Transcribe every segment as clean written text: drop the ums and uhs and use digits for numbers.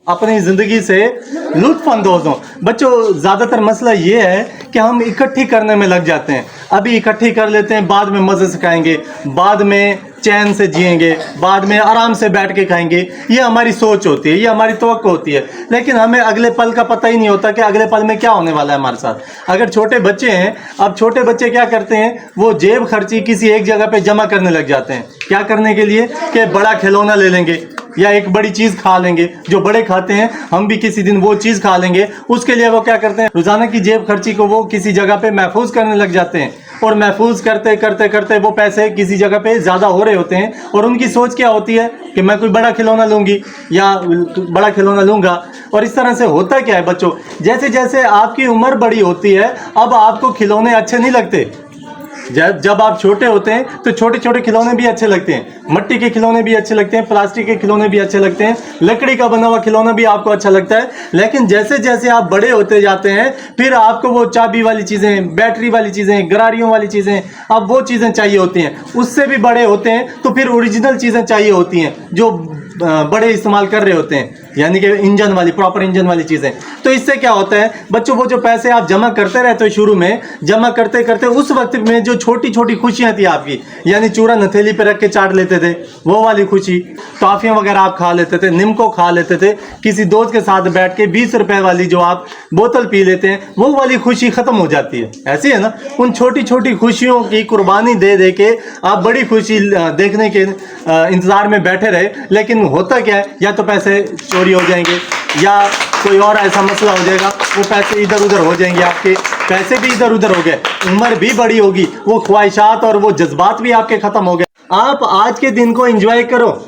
अपनी ज़िंदगी से लुत्फ़ अंदोज़ हों। बच्चों, ज़्यादातर मसला ये है कि हम इकट्ठी करने में लग जाते हैं। अभी इकट्ठी कर लेते हैं, बाद में मज़े से खाएंगे, बाद में चैन से जिएंगे, बाद में आराम से बैठ के खाएंगे। ये हमारी सोच होती है, ये हमारी तवक्को होती है, लेकिन हमें अगले पल का पता ही नहीं होता कि अगले पल में क्या होने वाला है हमारे साथ। अगर छोटे बच्चे हैं, अब छोटे बच्चे क्या करते हैं, वो जेब खर्ची किसी एक जगह पे जमा करने लग जाते हैं। क्या करने के लिए कि बड़ा खिलौना ले लेंगे या एक बड़ी चीज़ खा लेंगे। जो बड़े खाते हैं हम भी किसी दिन वो चीज़ खा लेंगे। उसके लिए वो क्या करते हैं, रोज़ाना की जेब खर्ची को वो किसी जगह पे महफूज करने लग जाते हैं, और महफूज करते करते करते वो पैसे किसी जगह पे ज़्यादा हो रहे होते हैं, और उनकी सोच क्या होती है कि मैं कोई बड़ा खिलौना लूँगी या बड़ा खिलौना लूँगा। और इस तरह से होता क्या है बच्चों, जैसे जैसे आपकी उम्र बड़ी होती है, अब आपको खिलौने अच्छे नहीं लगते। जब आप छोटे होते हैं तो छोटे छोटे खिलौने भी अच्छे लगते हैं, मट्टी के खिलौने भी अच्छे लगते हैं, प्लास्टिक के खिलौने भी अच्छे लगते हैं, लकड़ी का बना हुआ खिलौना भी आपको अच्छा लगता है। लेकिन जैसे जैसे आप बड़े होते जाते हैं, फिर आपको वो चाबी वाली चीज़ें, बैटरी वाली चीज़ें, गरारियों वाली चीज़ें, अब वो चीज़ें चाहिए होती हैं। उससे भी बड़े होते हैं तो फिर ओरिजिनल चीज़ें चाहिए होती हैं जो बड़े इस्तेमाल कर रहे होते हैं, यानी कि इंजन वाली, प्रॉपर इंजन वाली चीज़ें। तो इससे क्या होता है बच्चों, वो जो पैसे आप जमा करते रहते हो शुरू में, जमा करते करते उस वक्त में जो छोटी छोटी खुशियां थी आपकी, यानी चूरा नथेली पे रख के चाट लेते थे, वो वाली खुशी, टॉफियां वगैरह आप खा लेते थे, निम्को खा लेते थे, किसी दोस्त के साथ बैठ के 20 रुपए वाली जो आप बोतल पी लेते हैं, वो वाली खुशी ख़त्म हो जाती है। ऐसी है ना, उन छोटी छोटी खुशियों की कुर्बानी दे दे के आप बड़ी खुशी देखने के इंतज़ार में बैठे रहे। लेकिन होता क्या है, या तो पैसे चोरी हो जाएंगे या कोई और ऐसा मसला हो जाएगा, वो पैसे इधर उधर हो जाएंगे, आपके पैसे भी इधर उधर हो गए, उम्र भी बड़ी होगी, वो ख्वाहिशात और वो जज्बात भी आपके ख़त्म हो गए। आप आज के दिन को एंजॉय करो।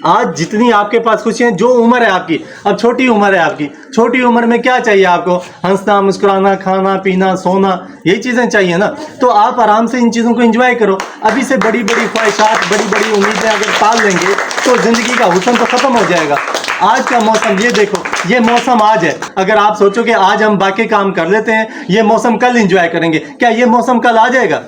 आज जितनी आपके पास खुशियाँ, जो उम्र है आपकी, अब छोटी उम्र है आपकी, छोटी उम्र में क्या चाहिए आपको, हंसना, मुस्कुराना, खाना पीना, सोना, यही चीज़ें चाहिए ना। तो आप आराम से इन चीज़ों को एंजॉय करो। अभी से बड़ी बड़ी ख्वाहिशात, बड़ी बड़ी उम्मीदें अगर पाल लेंगे तो ज़िंदगी का हुस्न तो ख़त्म हो जाएगा। आज का मौसम ये देखो, ये मौसम आज है, अगर आप सोचो कि आज हम बाकी काम कर लेते हैं, ये मौसम कल एंजॉय करेंगे, क्या ये मौसम कल आ जाएगा?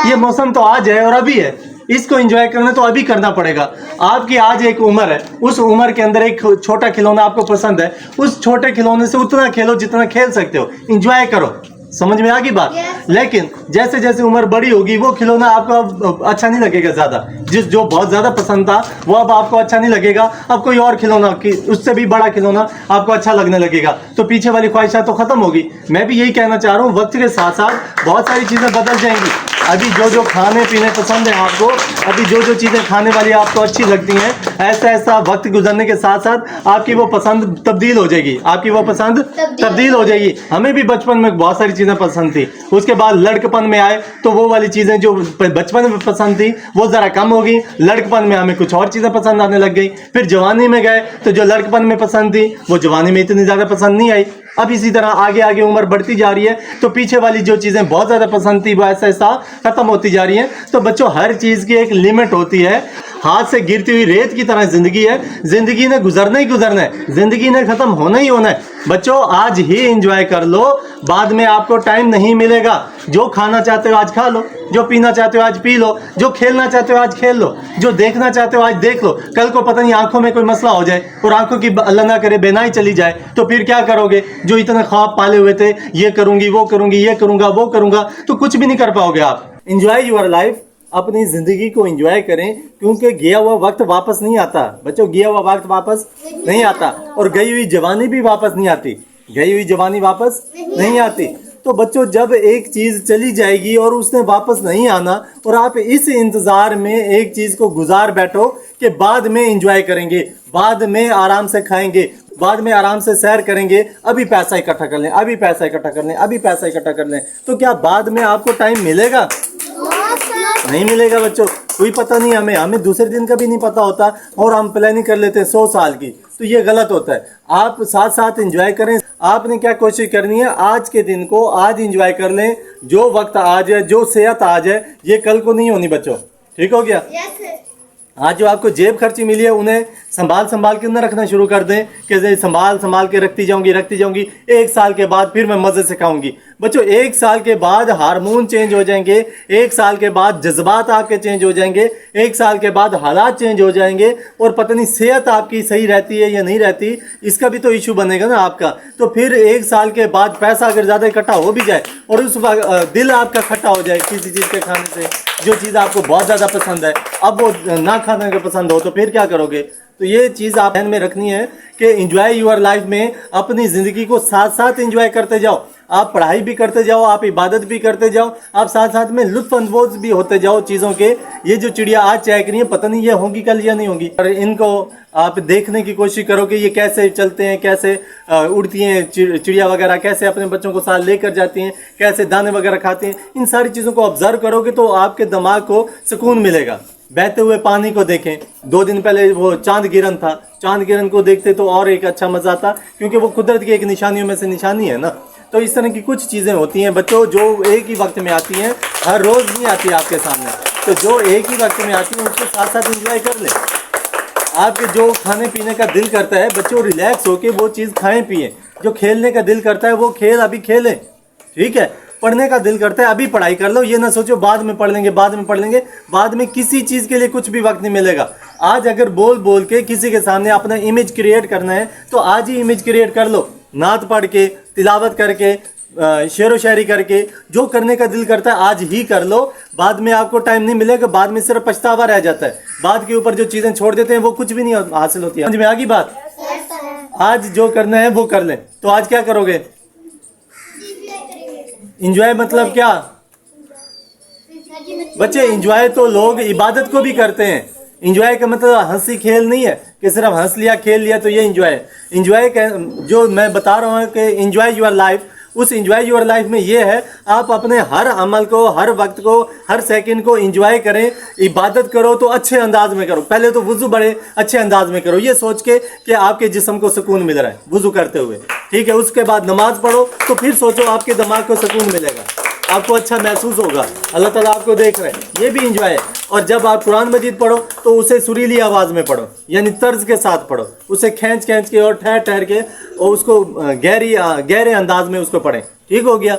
ये मौसम तो आज है और अभी है, इसको एंजॉय करना तो अभी करना पड़ेगा। आपकी आज एक उम्र है, उस उम्र के अंदर एक छोटा खिलौना आपको पसंद है, उस छोटे खिलौने से उतना खेलो जितना खेल सकते हो, एंजॉय करो। समझ में आ गई बात? लेकिन जैसे जैसे उम्र बड़ी होगी, वो खिलौना आपको अब अच्छा नहीं लगेगा ज़्यादा, जो बहुत ज़्यादा पसंद था वो अब आपको अच्छा नहीं लगेगा। अब कोई और खिलौना, उससे भी बड़ा खिलौना आपको अच्छा लगने लगेगा, तो पीछे वाली ख्वाहिशात तो ख़त्म होगी। मैं भी यही कहना चाह रहा हूँ, वक्त के साथ साथ बहुत सारी चीज़ें बदल जाएंगी। अभी जो जो खाने पीने पसंद है आपको, अभी जो जो चीज़ें खाने वाली आपको अच्छी लगती हैं, ऐसा ऐसा वक्त गुजरने के साथ साथ आपकी वो पसंद तब्दील हो जाएगी, आपकी वो पसंद तब्दील हो जाएगी। हमें भी बचपन में बहुत सारी चीज़ें पसंद थी, उसके बाद लड़कपन में आए तो वो वाली चीज़ें जो बचपन में पसंद थी वो ज़रा कम हो गई, लड़कपन में हमें कुछ और चीज़ें पसंद आने लग गई। फिर जवानी में गए तो जो लड़कपन में पसंद थी वो जवानी में इतनी ज़्यादा पसंद नहीं आई। अब इसी तरह आगे आगे उम्र बढ़ती जा रही है, तो पीछे वाली जो चीज़ें बहुत ज़्यादा पसंद थी वो ऐसा ऐसा ख़त्म होती जा रही है। तो बच्चों, हर चीज़ की एक लिमिट होती है। हाथ से गिरती हुई रेत की तरह ज़िंदगी है, ज़िंदगी ने गुजरना ही गुजरना है, ज़िंदगी ने ख़त्म होना ही होना है। बच्चों, आज ही एंजॉय कर लो, बाद में आपको टाइम नहीं मिलेगा। जो खाना चाहते हो आज खा लो, जो पीना चाहते हो आज पी लो, जो खेलना चाहते हो आज खेल लो, जो देखना चाहते हो आज देख लो। कल को पता नहीं आंखों में कोई मसला हो जाए और आंखों की अल्लाह ना करे बेनाई चली जाए, तो फिर क्या करोगे? जो इतने ख्वाब पाले हुए थे, ये करूंगी, वो करूंगी, ये करूंगा, वो करूंगा, तो कुछ भी नहीं कर पाओगे आप। एंजॉय योर लाइफ, अपनी ज़िंदगी को एंजॉय करें, क्योंकि गया हुआ वक्त वापस नहीं आता। बच्चों, गया हुआ वक्त वापस नहीं आता, और गई हुई जवानी भी वापस नहीं आती, गई हुई जवानी वापस नहीं आती। तो बच्चों, जब एक चीज़ चली जाएगी और उसने वापस नहीं आना, और आप इस इंतज़ार में एक चीज़ को गुजार बैठो कि बाद में एंजॉय करेंगे, बाद में आराम से खाएंगे, बाद में आराम से सैर करेंगे, अभी पैसा इकट्ठा कर लें, अभी पैसा इकट्ठा कर लें, अभी पैसा इकट्ठा कर लें, तो क्या बाद में आपको टाइम मिलेगा? नहीं मिलेगा बच्चों, कोई पता नहीं, हमें दूसरे दिन का भी नहीं पता होता, और हम प्लानिंग कर लेते हैं 100 साल की, तो ये गलत होता है। आप साथ साथ एंजॉय करें। आपने क्या कोशिश करनी है, आज के दिन को आज एंजॉय कर लें। जो वक्त आज है, जो सेहत आज है, ये कल को नहीं होनी बच्चों, ठीक हो गया? आज जो आपको जेब खर्ची मिली है, उन्हें संभाल संभाल के उन्हें रखना शुरू कर दें कि संभाल संभाल के रखती जाऊंगी, एक साल के बाद फिर मैं मज़े से खाऊंगी, बच्चों 1 साल के बाद हार्मोन चेंज हो जाएंगे, 1 साल के बाद जज्बात आपके चेंज हो जाएंगे, 1 साल के बाद हालात चेंज हो जाएंगे, और पता नहीं सेहत आपकी सही रहती है या नहीं रहती, इसका भी तो इशू बनेगा ना आपका। तो फिर 1 साल के बाद पैसा अगर ज़्यादा इकट्ठा हो भी जाए और उस दिल आपका खट्टा हो जाए किसी चीज़ के खाने से, जो चीज़ आपको बहुत ज़्यादा पसंद है, अब वो ना खाने का पसंद हो, तो फिर क्या करोगे? तो ये चीज़ आप ध्यान में रखनी है कि एंजॉय यूर लाइफ में अपनी ज़िंदगी को साथ साथ एंजॉय करते जाओ। आप पढ़ाई भी करते जाओ, आप इबादत भी करते जाओ, आप साथ साथ में लुत्फ अंदोज भी होते जाओ चीज़ों के। ये जो चिड़िया आज चहक रही है, पता नहीं ये होंगी कल या नहीं होंगी, और इनको आप देखने की कोशिश करो कि ये कैसे चलते हैं, कैसे उड़ती हैं चिड़िया वगैरह, कैसे अपने बच्चों को साथ लेकर जाती हैं, कैसे दाने वगैरह खाती हैं। इन सारी चीज़ों को ऑब्जर्व करोगे तो आपके दिमाग को सुकून मिलेगा। बहते हुए पानी को देखें, 2 दिन पहले वो चांद गिरन था, चांद गिरन को देखते तो और एक अच्छा मज़ा आता, क्योंकि वो कुदरत की एक निशानियों में से निशानी है ना। तो इस तरह की कुछ चीज़ें होती हैं बच्चों जो एक ही वक्त में आती हैं, हर रोज़ नहीं आती आपके सामने। तो जो एक ही वक्त में आती है उसको साथ साथ एंजॉय कर लें। आपके जो खाने पीने का दिल करता है बच्चों, रिलैक्स होके वो चीज़ खाएं पिएं। जो खेलने का दिल करता है वो खेल अभी खेलें, ठीक है। पढ़ने का दिल करता है अभी पढ़ाई कर लो, ये ना सोचो बाद में पढ़ लेंगे, बाद में पढ़ लेंगे। बाद में किसी चीज़ के लिए कुछ भी वक्त नहीं मिलेगा। आज अगर बोल बोल के किसी के सामने अपना इमेज क्रिएट करना है तो आज ही इमेज क्रिएट कर लो। नात पढ़ के, तिलावत करके, शेर व शायरी करके, जो करने का दिल करता है आज ही कर लो। बाद में आपको टाइम नहीं मिलेगा, बाद में सिर्फ पछतावा रह जाता है। बाद के ऊपर जो चीज़ें छोड़ देते हैं वो कुछ भी नहीं हासिल होती है। समझ में आ गई बात? आज जो करना है वो कर लें। तो आज क्या करोगे? इंजॉय मतलब क्या बच्चे? इंजॉय तो लोग इबादत को भी करते हैं। इंजॉय का मतलब हंसी खेल नहीं है कि सिर्फ हंस लिया खेल लिया तो ये इंजॉय है। इंजॉय जो मैं बता रहा हूँ कि इंजॉय यूर लाइफ, उस इंजॉय यूर लाइफ में ये है आप अपने हर अमल को, हर वक्त को, हर सेकंड को इंजॉय करें। इबादत करो तो अच्छे अंदाज में करो। पहले तो वुजू बड़े अच्छे अंदाज में करो, ये सोच के कि आपके जिस्म को सुकून मिल रहा है वुजू करते हुए, ठीक है। उसके बाद नमाज पढ़ो तो फिर सोचो आपके दिमाग को सुकून मिलेगा, आपको अच्छा महसूस होगा, अल्लाह ताला आपको देख रहे हैं, ये भी इंजॉय है। और जब आप कुरान मजीद पढ़ो तो उसे सुरीली आवाज़ में पढ़ो, यानी तर्ज के साथ पढ़ो, उसे खींच खींच के और ठहर ठहर के और उसको गहरे अंदाज में उसको पढ़ें, ठीक हो गया।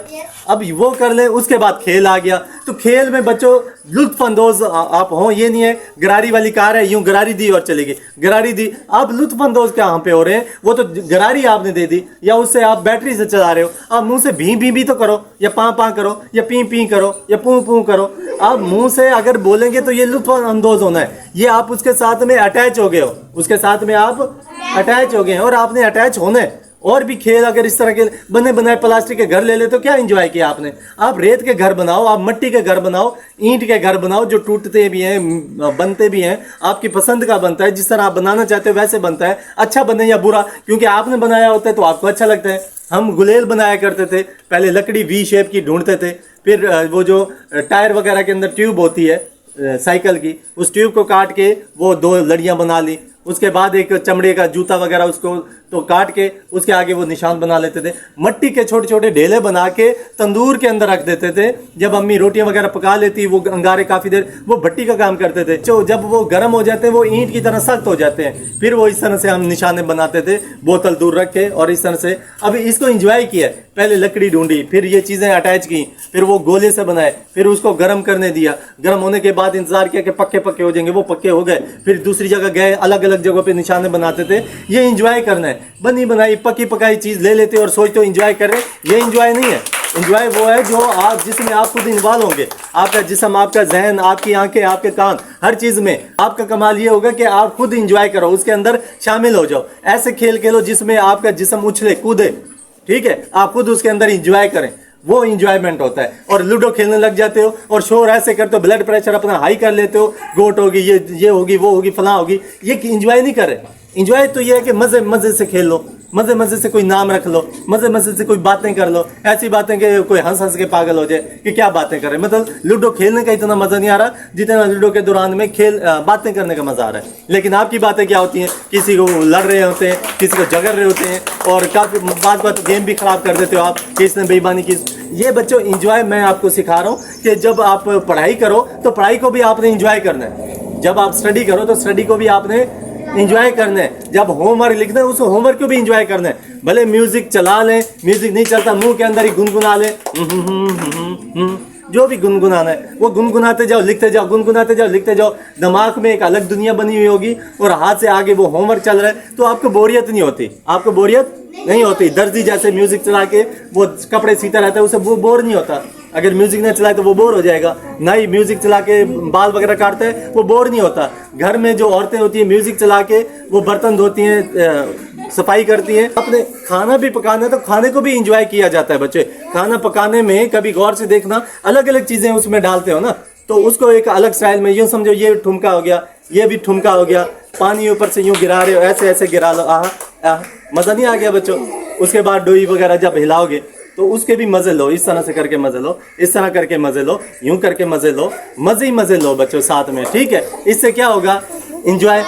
अब वो कर लें, उसके बाद खेल आ गया। तो खेल में बच्चों लुत्फ अंदोज आप हों, ये नहीं है गरारी वाली कार है यूं गरारी दी और चलेगी, गरारी दी। आप लुत्फ अंदोज कहाँ पे हो रहे हैं? वो तो गरारी आपने दे दी, या उससे आप बैटरी से चला रहे हो। आप मुंह से भी भी तो करो, या पाँ पाँ करो, या पी पी करो, या पू पू करो। आप मुंह से अगर बोलेंगे तो ये लुत्फ अंदोज होना है। ये आप उसके साथ में अटैच हो गए हो, उसके साथ में आप अटैच हो गए हैं और आपने अटैच होना है। और भी खेल अगर इस तरह के बने बनाए प्लास्टिक के घर ले ले तो क्या एंजॉय किया आपने? आप रेत के घर बनाओ, आप मिट्टी के घर बनाओ, ईंट के घर बनाओ, जो टूटते भी हैं, बनते भी हैं, आपकी पसंद का बनता है, जिस तरह आप बनाना चाहते हो वैसे बनता है। अच्छा बने या बुरा, क्योंकि आपने बनाया होता है तो आपको अच्छा लगता है। हम गुलेल बनाया करते थे पहले, लकड़ी वी शेप की ढूंढते थे, फिर वो जो टायर वगैरह के अंदर ट्यूब होती है साइकिल की, उस ट्यूब को काट के वो 2 लड़ियाँ बना ली। उसके बाद एक चमड़े का जूता वगैरह उसको तो काट के उसके आगे वो निशान बना लेते थे। मिट्टी के छोटे छोटे ढेले बना के तंदूर के अंदर रख देते थे। जब अम्मी रोटियां वगैरह पका लेती, वो अंगारे काफ़ी देर वो भट्टी का काम करते थे। जो जब वो गर्म हो जाते हैं वो ईंट की तरह सख्त हो जाते हैं, फिर वो इस तरह से हम निशाने बनाते थे, बोतल दूर रख के, और इस तरह से। अब इसको इंजॉय किया, पहले लकड़ी ढूंढी, फिर ये चीज़ें अटैच की, फिर वो गोले से बनाए, फिर उसको गर्म करने दिया। गर्म होने के बाद इंतजार किया कि पक्के पक्के हो जाएंगे, वो पक्के हो गए। फिर दूसरी जगह गए, अलग अलग जगहों पे निशाने बनाते थे। ये इंजॉय करना है। बनी बनाई पकी पकाई चीज़ ले लेते और सोचते हो इंजॉय कर रहे, ये इंजॉय नहीं है। इंजॉय वो है जो आप जिसमें आप खुद इन्वॉल्व होंगे। आपका जिस्म, आपका जहन, आपकी आंखें, आपके कान, हर चीज़ में आपका कमाल ये होगा कि आप खुद इंजॉय करो, उसके अंदर शामिल हो जाओ। ऐसे खेल खेलो जिसमें आपका जिस्म उछले कूदे, ठीक है, आप खुद उसके अंदर इंजॉय करें, वो इंजॉयमेंट होता है। और लूडो खेलने लग जाते हो और शोर ऐसे करते हो, ब्लड प्रेशर अपना हाई कर लेते हो, गोट होगी, ये होगी, वो होगी, फलां होगी, ये इंजॉय नहीं कर रहे। इंजॉय तो ये है कि मजे मजे से खेल लो, मजे मजे से कोई नाम रख लो, मजे मजे से कोई बातें कर लो। ऐसी बातें कि कोई हंस हंस के पागल हो जाए कि क्या बातें कर रहे। मतलब लूडो खेलने का इतना मजा नहीं आ रहा जितना लूडो के दौरान में बातें करने का मजा आ रहा है। लेकिन आपकी बातें क्या होती हैं? किसी को लड़ रहे होते हैं, किसी को झगड़ रहे होते हैं, और काफ़ी बात गेम भी खराब कर देते हो आप कि इसने बेईमानी की। ये बच्चों इंजॉय मैं आपको सिखा रहा हूँ कि जब आप पढ़ाई करो तो पढ़ाई को भी आपने इंजॉय करना है। जब आप स्टडी करो तो स्टडी को भी आपने इंजॉय करना है। जब होमवर्क लिखना है उस होमवर्क को भी इंजॉय करना है। भले म्यूजिक चला लें, म्यूजिक नहीं चलता मुंह के अंदर ही गुनगुना लें, जो भी गुनगुनाना है वो गुनगुनाते जाओ, लिखते जाओ, गुनगुनाते जाओ, लिखते जाओ। दिमाग में एक अलग दुनिया बनी हुई होगी और हाथ से आगे वो होमवर्क चल रहा है तो आपको बोरियत नहीं होती, आपको बोरियत नहीं होती। दर्जी जैसे म्यूजिक चला के वो कपड़े सीता रहता है, उसे वो बोर नहीं होता। अगर म्यूजिक ना चलाए तो वो बोर हो जाएगा। ना ही म्यूजिक चला के बाल वगैरह काटते हैं, वो बोर नहीं होता। घर में जो औरतें होती हैं म्यूजिक चला के वो बर्तन धोती हैं, सफाई करती हैं। अपने खाना भी पकाना है तो खाने को भी इंजॉय किया जाता है। बच्चे खाना पकाने में कभी गौर से देखना, अलग अलग चीजें उसमें डालते हो ना, तो उसको एक अलग स्टाइल में यूँ समझो, ये ठुमका हो गया, ये भी ठुमका हो गया, पानी ऊपर से यूँ गिरा रहे हो, ऐसे ऐसे गिरा लो। मजा नहीं आ गया बच्चों? उसके बाद डोई वगैरह जब हिलाओगे तो उसके भी मजे लो। इस तरह से करके मजे लो, इस तरह करके मजे लो, यूं करके मजे लो, मजे ही मजे लो बच्चों साथ में, ठीक है? इससे क्या होगा? इंजॉय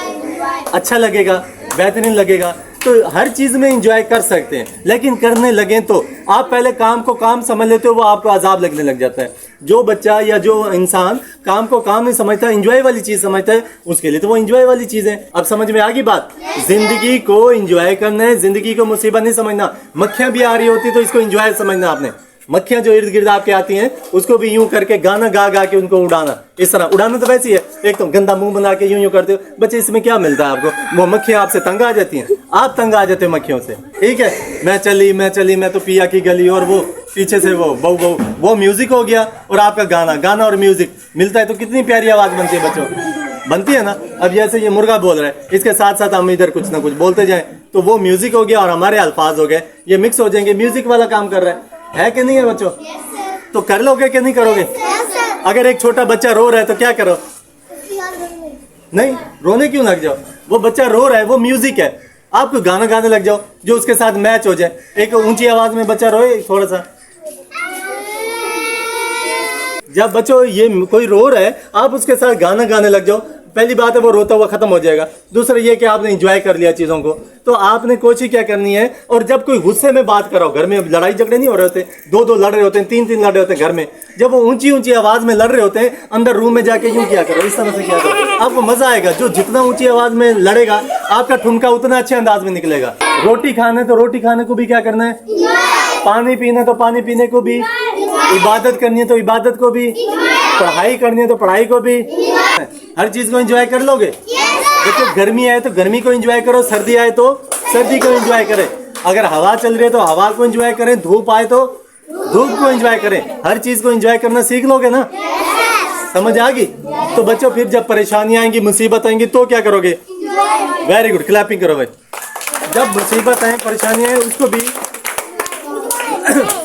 अच्छा लगेगा, बेहतरीन लगेगा। तो हर चीज में इंजॉय कर सकते हैं, लेकिन करने लगे तो आप पहले काम को काम समझ लेते हो, वो आपको अजाब लगने लग जाता है। जो बच्चा या जो इंसान काम को काम नहीं समझता, इंजॉय वाली चीज समझता है, उसके लिए तो वो इंजॉय वाली चीज है। अब समझ में आ गई बात? जिंदगी को इंजॉय करना है, जिंदगी को मुसीबत नहीं समझना। मक्खियां भी आ रही होती तो इसको इंजॉय समझना आपने। मक्खियां जो इर्द गिर्द आपके आती हैं उसको भी यूं करके गाना गा गा के उनको उड़ाना। इस तरह उड़ाना तो वैसे ही है, एक तो गंदा मुंह बना के यूं यूं करते हो बच्चे, इसमें क्या मिलता है आपको? वो मक्खियां आपसे तंग आ जाती हैं, आप तंग आ जाते हो मक्खियों से, ठीक है? मैं चली मैं तो पिया की गली, और वो पीछे से वो बहू बहू, वो म्यूजिक हो गया। और आपका गाना, गाना और म्यूजिक मिलता है तो कितनी प्यारी आवाज बनती है बच्चों, बनती है ना? अब जैसे ये मुर्गा बोल रहा है, इसके साथ साथ हम इधर कुछ ना कुछ बोलते जाएं तो वो म्यूजिक हो गया और हमारे अल्फाज हो गए, ये मिक्स हो जाएंगे, म्यूजिक वाला काम कर रहा है कि नहीं है बच्चों? तो कर लोगे कि नहीं करोगे? अगर एक छोटा बच्चा रो रहा है तो क्या करो? नहीं, रोने क्यों लग जाओ? वो बच्चा रो रहा है, वो म्यूजिक है, आप गाना गाने लग जाओ जो उसके साथ मैच हो जाए। एक ऊंची आवाज में बच्चा रोए थोड़ा सा, जब बच्चों ये कोई रो रहा है आप उसके साथ गाना गाने लग जाओ, पहली बात है वो रोता हुआ खत्म हो जाएगा। दूसरा ये कि आपने एंजॉय कर लिया चीजों को। तो आपने कोशिश क्या करनी है, और जब कोई गुस्से में बात करो, घर में लड़ाई झगड़े नहीं हो रहे होते, दो दो लड़ रहे होते हैं, तीन तीन लड़ रहे होते हैं घर में, जब वो ऊंची ऊंची आवाज में लड़ रहे होते हैं, अंदर रूम में जाके यूं किया करो, इस तरह से किया करो, आपको मजा आएगा। जो जितना ऊंची आवाज में लड़ेगा आपका ठुमका उतना अच्छे अंदाज में निकलेगा। रोटी खाने तो रोटी खाने को भी क्या करना है, पानी पीना तो पानी पीने को भी, इबादत करनी है तो इबादत को भी, पढ़ाई करनी है तो पढ़ाई को भी, हर चीज को एंजॉय कर लोगे। देखो गर्मी आए तो गर्मी को एंजॉय करो, सर्दी आए तो सर्दी को एंजॉय करें, अगर हवा चल रही है तो हवा को एंजॉय करें, धूप आए तो धूप को एंजॉय करें। हर चीज को एंजॉय करना सीख लोगे ना, समझ आ गई? तो बच्चों फिर जब परेशानी आएंगी, मुसीबत आएंगी तो क्या करोगे? वेरी गुड, क्लैपिंग करो भाई। जब मुसीबत आए, परेशानी आए, उसको भी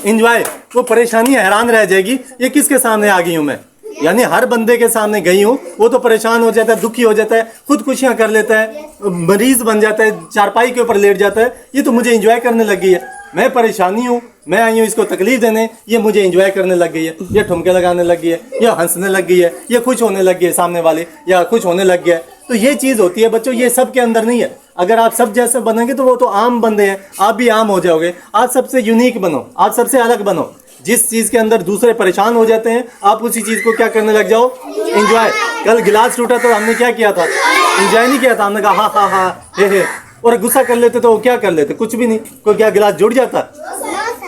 एंजॉय। वो परेशानी हैरान रह जाएगी, ये किसके सामने आ गई हूं मैं, यानी हर बंदे के सामने गई हूँ। वो तो परेशान हो जाता है, दुखी हो जाता है, खुदकुशियां कर लेता है, मरीज बन जाता है, चारपाई के ऊपर लेट जाता है। ये तो मुझे एंजॉय करने लग गई है, मैं परेशानी हूँ, मैं आई हूँ इसको तकलीफ देने, ये मुझे एंजॉय करने लग गई है, ये ठुमके लगाने लग गई है, ये हंसने लग गई है, ये खुश होने लग गई है, सामने वाले या खुश होने लग गया है। तो ये चीज होती है बच्चों, ये सब के अंदर नहीं है। अगर आप सब जैसे बनेंगे तो वो तो आम बंदे हैं, आप भी आम हो जाओगे। आप सबसे यूनिक बनो, आप सबसे अलग बनो। जिस चीज के अंदर दूसरे परेशान हो जाते हैं, आप उसी चीज को क्या करने लग जाओ, एंजॉय। कल गिलास टूटा तो हमने क्या किया था, एंजॉय नहीं किया था, हमने कहा हा हा हा हे। और गुस्सा कर लेते तो क्या कर लेते, कुछ भी नहीं। कोई क्या गिलास जुड़ जाता?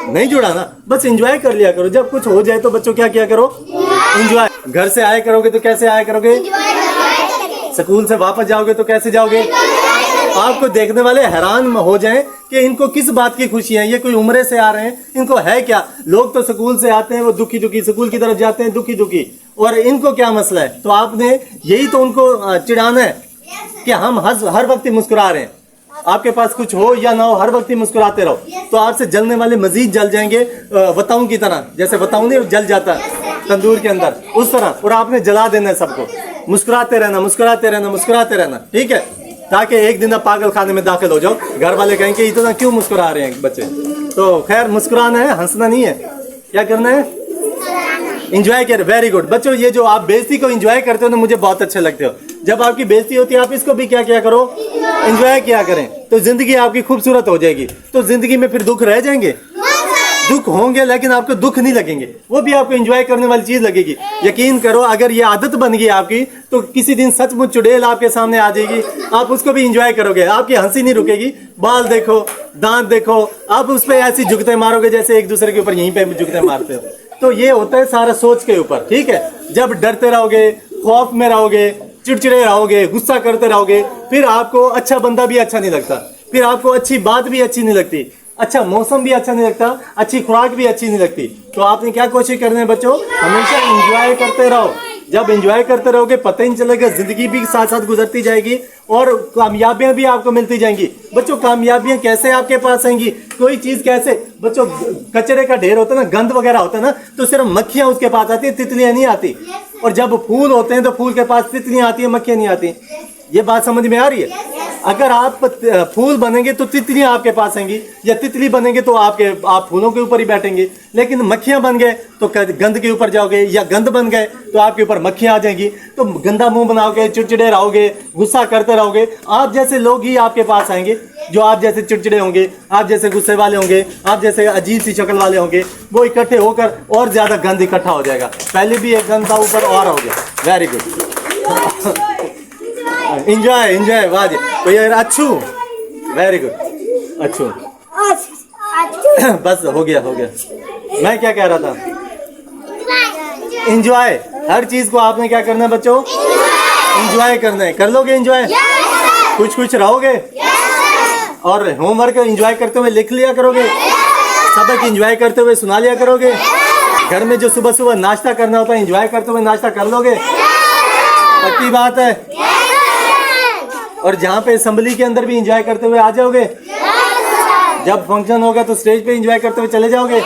नहीं जुड़ा ना। बस एंजॉय कर लिया करो। जब कुछ हो जाए तो बच्चों क्या किया करो, एंजॉय। घर से आया करोगे तो कैसे आया करोगे, स्कूल से वापस जाओगे तो कैसे जाओगे। आपको देखने वाले हैरान हो जाएं कि इनको किस बात की खुशी है, ये कोई उम्रे से आ रहे हैं, इनको है क्या। लोग तो स्कूल से आते हैं वो दुखी दुखी, स्कूल की तरफ जाते हैं दुखी दुखी, और इनको क्या मसला है। तो आपने यही तो उनको चिढ़ाना है कि हम हर वक्त ही मुस्कुरा रहे हैं। आपके पास कुछ हो या ना हो, हर वक्त ही मुस्कुराते रहो, तो आपसे जलने वाले मजीद जल जाएंगे, वताऊं की तरह। जैसे वताऊं नहीं जल जाता तंदूर के अंदर, उस तरह। और आपने जला देना है सबको। मुस्कुराते रहना, मुस्कुराते रहना, मुस्कुराते रहना, ठीक है, ताकि एक दिन आप पागल खाने में दाखिल हो जाओ। घर वाले कहेंगे इतना क्यों मुस्कुरा रहे हैं बच्चे। तो खैर मुस्कुराना है, हंसना नहीं है। क्या करना है, एंजॉय कर। वेरी गुड बच्चों, ये जो आप बेइज्जती को एंजॉय करते हो ना, मुझे बहुत अच्छे लगते हो। जब आपकी बेइज्जती होती है आप इसको भी क्या क्या करो, एंजॉय किया करें, तो जिंदगी आपकी खूबसूरत हो जाएगी। तो जिंदगी में फिर दुख रह जाएंगे, दुख होंगे लेकिन आपको दुख नहीं लगेंगे, वो भी आपको एंजॉय करने वाली चीज लगेगी। यकीन करो अगर ये आदत बन गई आपकी तो किसी दिन सचमुच चुड़ैल आपके सामने आ जाएगी, आप उसको भी एंजॉय करोगे, आपकी हंसी नहीं रुकेगी। बाल देखो, दांत देखो, आप उस पर ऐसी जुगते मारोगे जैसे एक दूसरे के ऊपर यहीं पे जुगते मारते हो। तो ये होता है सारा सोच के ऊपर, ठीक है। जब डरते रहोगे, खौफ में रहोगे, चिड़चिड़े रहोगे, गुस्सा करते रहोगे, फिर आपको अच्छा बंदा भी अच्छा नहीं लगता, फिर आपको अच्छी बात भी अच्छी नहीं लगती, अच्छा मौसम भी अच्छा नहीं लगता, अच्छी खुराक भी अच्छी नहीं लगती। तो आपने क्या कोशिश करनी है बच्चों, हमेशा एंजॉय करते रहो। जब एंजॉय करते रहोगे पता ही नहीं चलेगा, जिंदगी भी साथ साथ गुजरती जाएगी और कामयाबियां भी आपको मिलती जाएंगी। बच्चों कामयाबियां कैसे आपके पास आएंगी, कोई चीज कैसे, बच्चों कचरे का ढेर होता है ना, गंद वगैरह होता है ना, तो सिर्फ मक्खियां उसके पास आती है, तितलियां नहीं आती। और जब फूल होते हैं तो फूल के पास तितलियां आती है, मक्खियां नहीं आती। ये बात समझ में आ रही है? अगर आप फूल बनेंगे तो तितलियां आपके पास आएंगी, या तितली बनेंगे तो आप फूलों के ऊपर ही बैठेंगे। लेकिन मक्खियां बन गए तो गंद के ऊपर जाओगे, या गंद बन गए तो आपके ऊपर मक्खियां आ जाएंगी। तो गंदा मुंह बनाओगे, चिड़चिड़े रहोगे, गुस्सा करते रहोगे, आप जैसे लोग ही आपके पास आएंगे जो आप जैसे चिड़चिड़े होंगे, आप जैसे गुस्से वाले होंगे, आप जैसे अजीब सी शक्ल वाले होंगे। वो इकट्ठे होकर और ज्यादा गंद इकट्ठा हो जाएगा। पहले भी एक गंद था, ऊपर और हो गया। Very good, enjoy enjoy. वाह जी, तो यार अच्छू, वेरी गुड, अच्छू। बस हो गया हो गया। मैं क्या कह रहा था, एंजॉय। हर चीज को आपने क्या करना है बच्चों, एंजॉय करना है। कर लोगे एंजॉय, कुछ कुछ रहोगे, और होमवर्क एंजॉय करते हुए लिख लिया करोगे, सबक एंजॉय करते हुए सुना लिया करोगे। घर में जो सुबह सुबह नाश्ता करना होता है, एंजॉय करते हुए नाश्ता कर लोगे, पक्की बात है। और जहाँ पे असेंबली के अंदर भी एंजॉय करते हुए आ जाओगे, जब फंक्शन होगा तो स्टेज पे एंजॉय करते हुए चले जाओगे।